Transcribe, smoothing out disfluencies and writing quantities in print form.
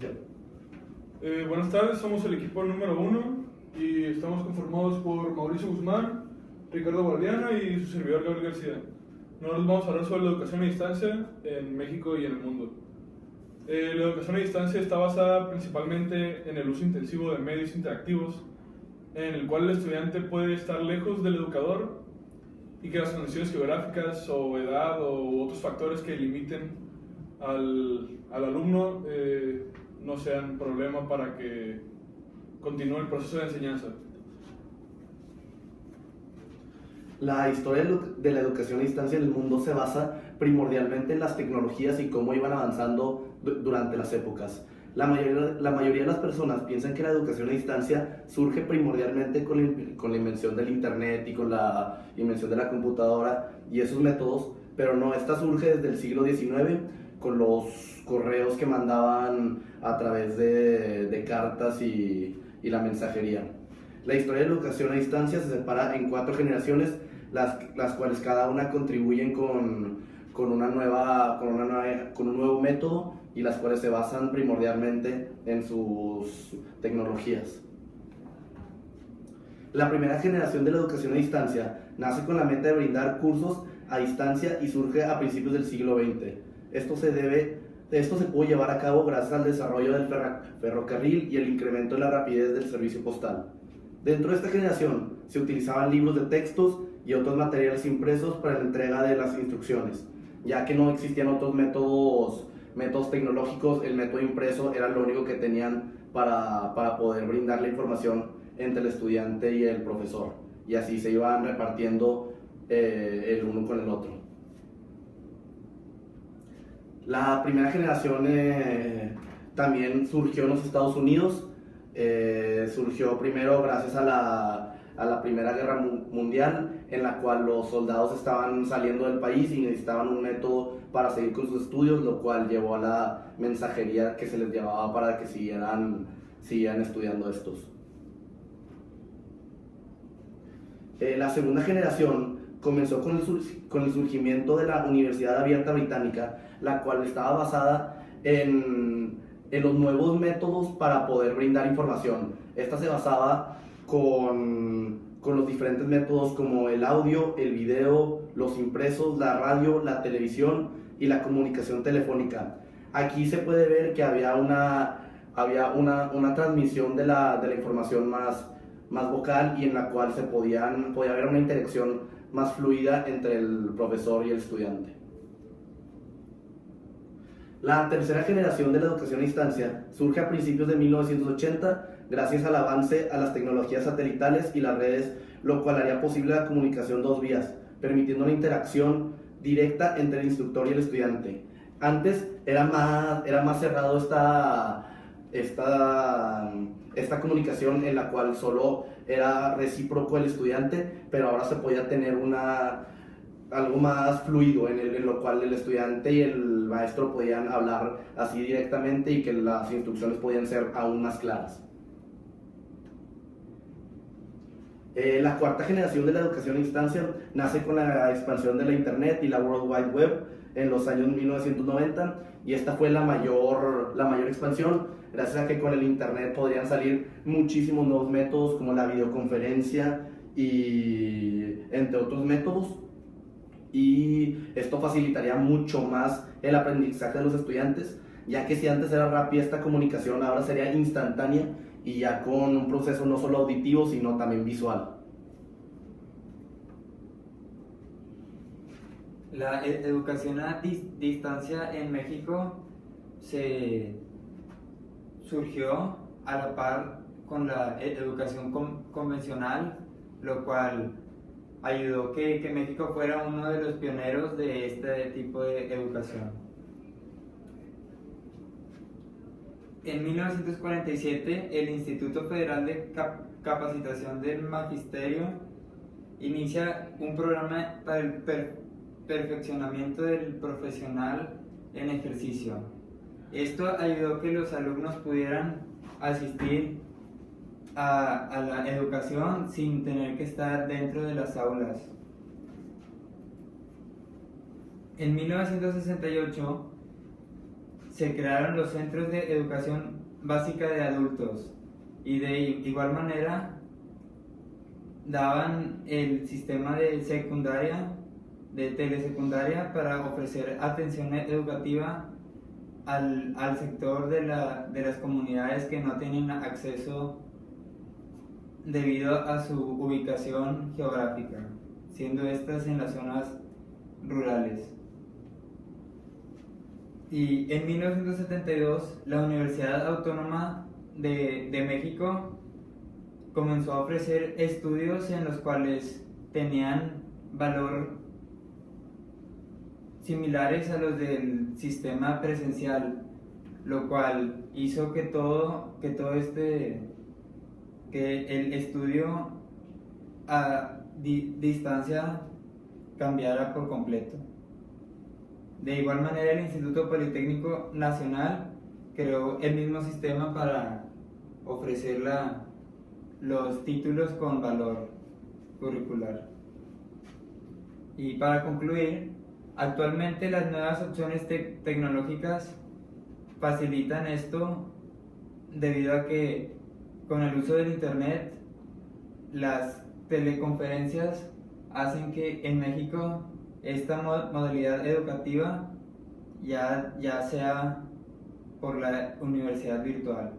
Ya. Buenas tardes, somos el equipo número 1 y estamos conformados por Mauricio Guzmán, Ricardo Guardiana y su servidor Gabriel García. Nosotros vamos a hablar sobre la educación a distancia en México y en el mundo. La educación a distancia está basada principalmente en el uso intensivo de medios interactivos, en el cual el estudiante puede estar lejos del educador y que las condiciones geográficas o edad o otros factores que limiten al alumno no sean problema para que continúe el proceso de enseñanza. La historia de la educación a distancia en el mundo se basa primordialmente en las tecnologías y cómo iban avanzando durante las épocas. La mayoría de las personas piensan que la educación a distancia surge primordialmente con la invención del internet y con la invención de la computadora y esos métodos, pero no, esta surge desde el siglo XIX con los correos que mandaban a través de cartas y la mensajería. La historia de la educación a distancia se separa en 4 generaciones, las cuales cada una contribuyen con un nuevo método y las cuales se basan primordialmente en sus tecnologías. La primera generación de la educación a distancia nace con la meta de brindar cursos a distancia y surge a principios del siglo XX. Esto se pudo llevar a cabo gracias al desarrollo del ferrocarril y el incremento de la rapidez del servicio postal. Dentro de esta generación se utilizaban libros de textos y otros materiales impresos para la entrega de las instrucciones, ya que no existían otros métodos tecnológicos. El método impreso era lo único que tenían para poder brindar la información entre el estudiante y el profesor, y así se iban repartiendo el uno con el otro. La primera generación también surgió en los Estados Unidos. Surgió primero gracias a la Primera Guerra Mundial, en la cual los soldados estaban saliendo del país y necesitaban un método para seguir con sus estudios, lo cual llevó a la mensajería que se les llevaba para que siguieran estudiando estos. La segunda generación comenzó con el surgimiento de la Universidad Abierta Británica, la cual estaba basada en los nuevos métodos para poder brindar información. Esta se basaba con los diferentes métodos como el audio, el video, los impresos, la radio, la televisión y la comunicación telefónica. Aquí se puede ver que había una transmisión de la información más vocal, y en la cual podía haber una interacción más fluida entre el profesor y el estudiante. La tercera generación de la educación a distancia surge a principios de 1980 gracias al avance a las tecnologías satelitales y las redes, lo cual haría posible la comunicación 2 vías, permitiendo una interacción directa entre el instructor y el estudiante. Antes era más cerrado esta comunicación, en la cual solo era recíproco el estudiante, pero ahora se podía tener algo más fluido en lo cual el estudiante y el maestro podían hablar así directamente y que las instrucciones podían ser aún más claras. La cuarta generación de la educación a distancia nace con la expansión de la internet y la World Wide Web en los años 1990, y esta fue la mayor expansión, gracias a que con el internet podrían salir muchísimos nuevos métodos como la videoconferencia y entre otros métodos, y esto facilitaría mucho más el aprendizaje de los estudiantes, ya que si antes era rápida esta comunicación, ahora sería instantánea y ya con un proceso no solo auditivo sino también visual. La educación a distancia en México se surgió a la par con la educación convencional, lo cual ayudó que México fuera uno de los pioneros de este tipo de educación. En 1947, el Instituto Federal de Capacitación del Magisterio inicia un programa para el perfeccionamiento del profesional en ejercicio. Esto ayudó a que los alumnos pudieran asistir a la educación sin tener que estar dentro de las aulas. En 1968 se crearon los centros de educación básica de adultos y de igual manera daban el sistema de secundaria, de telesecundaria, para ofrecer atención educativa al sector de las comunidades que no tienen acceso debido a su ubicación geográfica, siendo estas en las zonas rurales. Y en 1972 la Universidad Autónoma de México comenzó a ofrecer estudios en los cuales tenían valor similares a los del sistema presencial, lo cual hizo que el estudio a distancia cambiara por completo. De igual manera, el Instituto Politécnico Nacional creó el mismo sistema para ofrecer los títulos con valor curricular. Y para concluir, actualmente las nuevas opciones tecnológicas facilitan esto debido a que con el uso del Internet, las teleconferencias hacen que en México esta modalidad educativa ya sea por la universidad virtual.